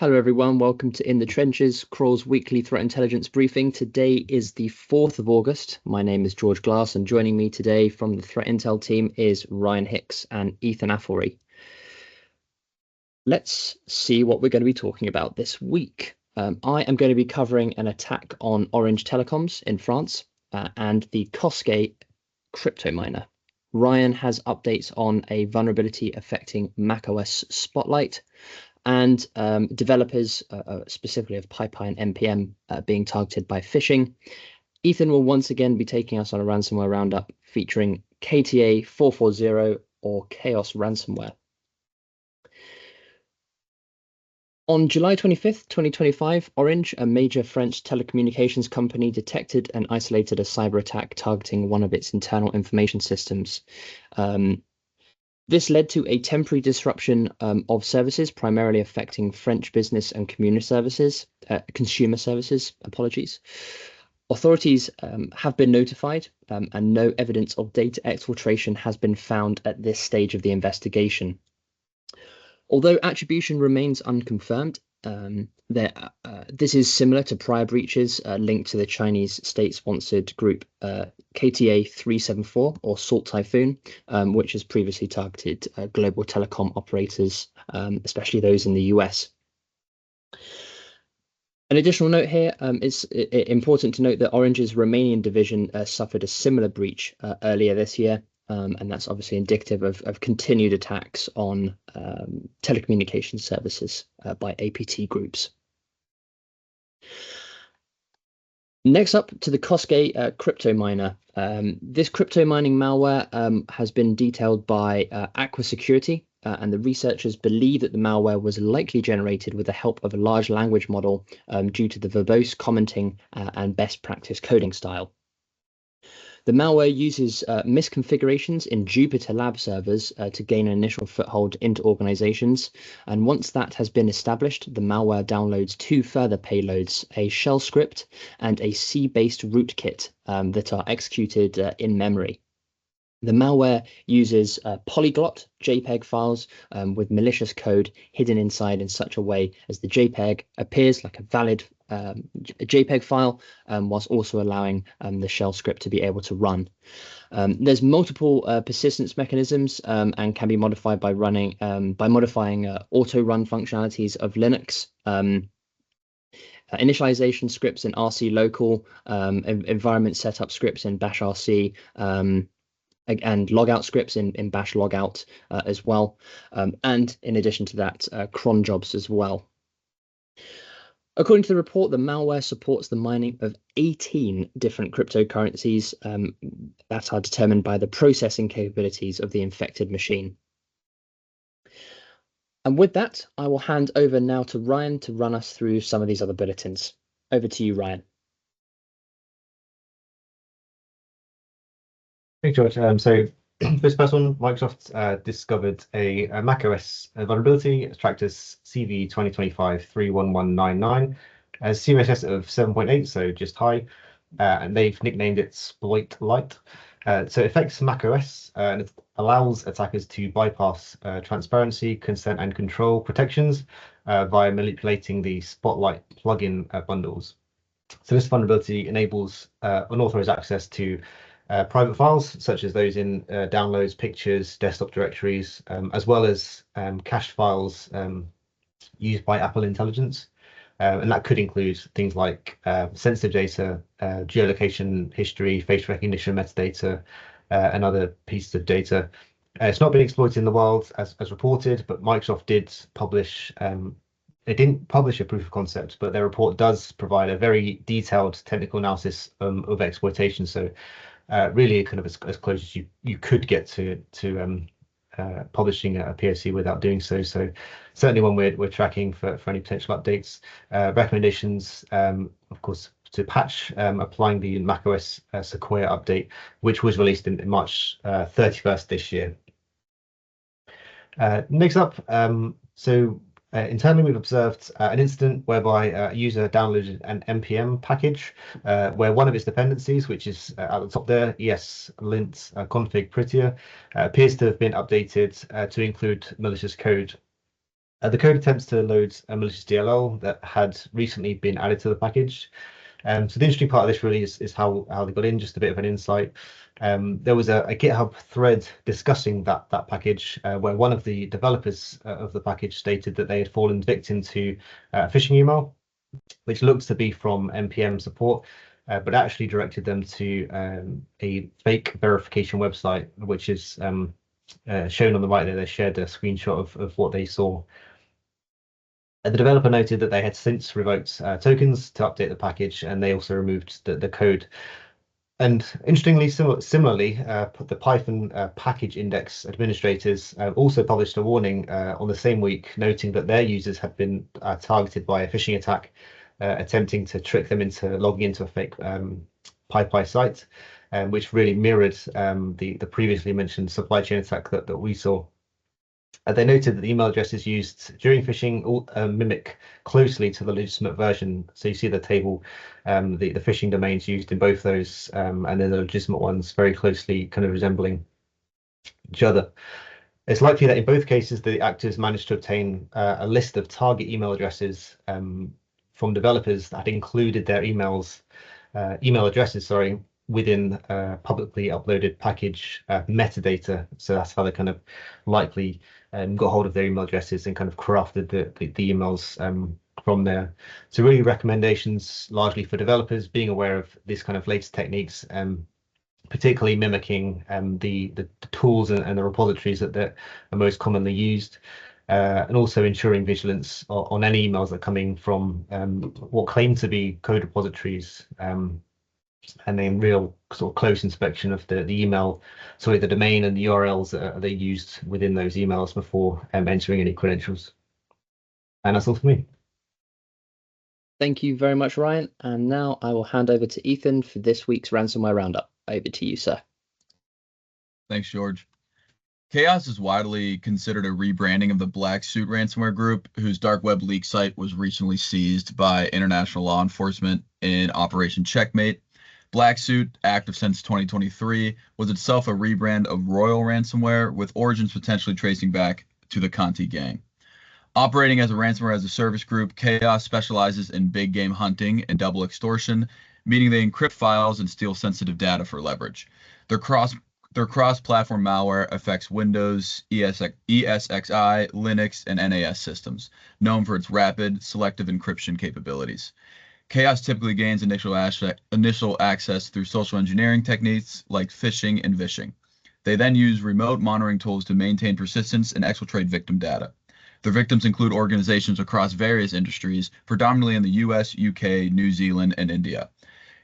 Hello everyone, welcome to In the Trenches, Kroll's weekly threat intelligence briefing. Today is the 4th of August. My name is George Glass and joining me today from the threat intel team is Ryan Hicks and Ethan Afflery. Let's see what we're going to be talking about this week. I am going to be covering an attack on Orange Telecoms in France and the KOSKE Cryptominer. Ryan has updates on a vulnerability affecting macOS Sploitlight, and developers, specifically of PyPI and NPM, being targeted by phishing. Ethan will once again be taking us on a ransomware roundup featuring KTA 440 or Chaos Ransomware. On July 25th, 2025, Orange, a major French telecommunications company, detected and isolated a cyber attack targeting one of its internal information systems. This led to a temporary disruption of services, primarily affecting French business and consumer services. Authorities have been notified, and no evidence of data exfiltration has been found at this stage of the investigation. Although attribution remains unconfirmed, this is similar to prior breaches linked to the Chinese state-sponsored group KTA 374 or Salt Typhoon, which has previously targeted global telecom operators, especially those in the US. An additional note here, it's important to note that Orange's Romanian division suffered a similar breach earlier this year. And that's obviously indicative of continued attacks on telecommunications services by APT groups. Next up to the KOSKE Cryptominer. This crypto mining malware has been detailed by Aqua Security, and the researchers believe that the malware was likely generated with the help of a large language model due to the verbose commenting and best practice coding style. The malware uses misconfigurations in Jupyter Lab servers to gain an initial foothold into organizations. And once that has been established, the malware downloads two further payloads, a shell script and a C-based rootkit that are executed in memory. The malware uses polyglot JPEG files with malicious code hidden inside in such a way as the JPEG appears like a valid JPEG file, whilst also allowing the shell script to be able to run. There's multiple persistence mechanisms and can be modified by modifying auto-run functionalities of Linux. Initialization scripts in RC local, environment setup scripts in bash RC, and logout scripts in bash logout as well. And in addition to that, cron jobs as well. According to the report, the malware supports the mining of 18 different cryptocurrencies that are determined by the processing capabilities of the infected machine. And with that, I will hand over now to Ryan to run us through some of these other bulletins. Over to you, Ryan. Hey, George. So this first one, Microsoft discovered a macOS vulnerability. It's tracked as CV 2025-31199, as CVSS of 7.8, so just high, and they've nicknamed it Sploitlight. So it affects macOS and it allows attackers to bypass transparency, consent, and control protections via manipulating the Spotlight plugin bundles. So this vulnerability enables unauthorized access to private files, such as those in downloads, pictures, desktop directories, as well as cached files used by Apple Intelligence. And that could include things like sensitive data, geolocation history, face recognition metadata, and other pieces of data. It's not been exploited in the wild as reported, but Microsoft did publish they didn't publish a proof of concept, but their report does provide a very detailed technical analysis of exploitation. So really kind of as close as you could get to publishing a POC without doing so. So certainly one we're tracking for any potential updates. Recommendations, of course, to patch, applying the macOS Sequoia update, which was released in March 31st this year. Next up, internally, we've observed an incident whereby a user downloaded an NPM package where one of its dependencies, which is at the top there, ESLint config prettier, appears to have been updated to include malicious code. The code attempts to load a malicious DLL that had recently been added to the package. So the interesting part of this really is how they got in, just a bit of an insight. There was a GitHub thread discussing that package where one of the developers of the package stated that they had fallen victim to a phishing email, which looks to be from NPM support, but actually directed them to a fake verification website, which is shown on the right there. They shared a screenshot of what they saw. The developer noted that they had since revoked tokens to update the package, and they also removed the code. And interestingly, similarly, the Python package index administrators also published a warning on the same week, noting that their users had been targeted by a phishing attack, attempting to trick them into logging into a fake PyPy site, which really mirrored the previously mentioned supply chain attack that we saw. They noted that the email addresses used during phishing mimic closely to the legitimate version. So you see the table, the phishing domains used in both those, and then the legitimate ones very closely kind of resembling each other. It's likely that in both cases, the actors managed to obtain a list of target email addresses from developers that had included their email addresses, sorry, within publicly uploaded package metadata. So that's how they kind of likely got hold of their email addresses and kind of crafted the emails from there. So really recommendations largely for developers being aware of these kind of latest techniques, particularly mimicking the tools and the repositories that are most commonly used. And also ensuring vigilance on any emails that are coming from what claim to be code repositories, and then real sort of close inspection of the email, sorry, the domain and the URLs that they used within those emails before entering any credentials. And that's all for me. Thank you very much, Ryan. And now I will hand over to Ethan for this week's ransomware roundup. Over to you, sir. Thanks, George. Chaos is widely considered a rebranding of the Black Suit ransomware group, whose dark web leak site was recently seized by international law enforcement in Operation Checkmate. Black Suit, active since 2023, was itself a rebrand of Royal Ransomware, with origins potentially tracing back to the Conti gang. Operating as a ransomware as a service group, Chaos specializes in big game hunting and double extortion, meaning they encrypt files and steal sensitive data for leverage. Their cross-platform malware affects Windows, ESXi, Linux, and NAS systems, known for its rapid, selective encryption capabilities. Chaos typically gains initial access through social engineering techniques like phishing and vishing. They then use remote monitoring tools to maintain persistence and exfiltrate victim data. Their victims include organizations across various industries, predominantly in the US, UK, New Zealand, and India.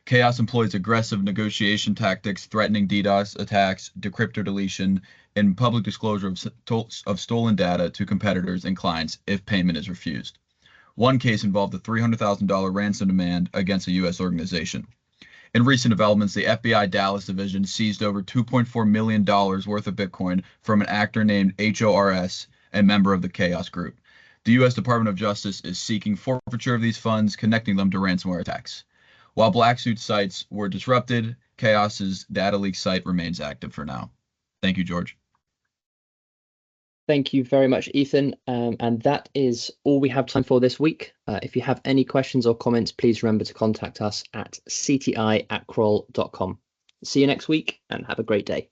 Chaos employs aggressive negotiation tactics, threatening DDoS attacks, decryptor deletion, and public disclosure of stolen data to competitors and clients if payment is refused. One case involved a $300,000 ransom demand against a U.S. organization. In recent developments, the FBI Dallas division seized over $2.4 million worth of Bitcoin from an actor named HORS, a member of the Chaos Group. The U.S. Department of Justice is seeking forfeiture of these funds, connecting them to ransomware attacks. While Black Suit sites were disrupted, Chaos's data leak site remains active for now. Thank you, George. Thank you very much, Ethan. And that is all we have time for this week. If you have any questions or comments, please remember to contact us at cti@kroll.com. See you next week and have a great day.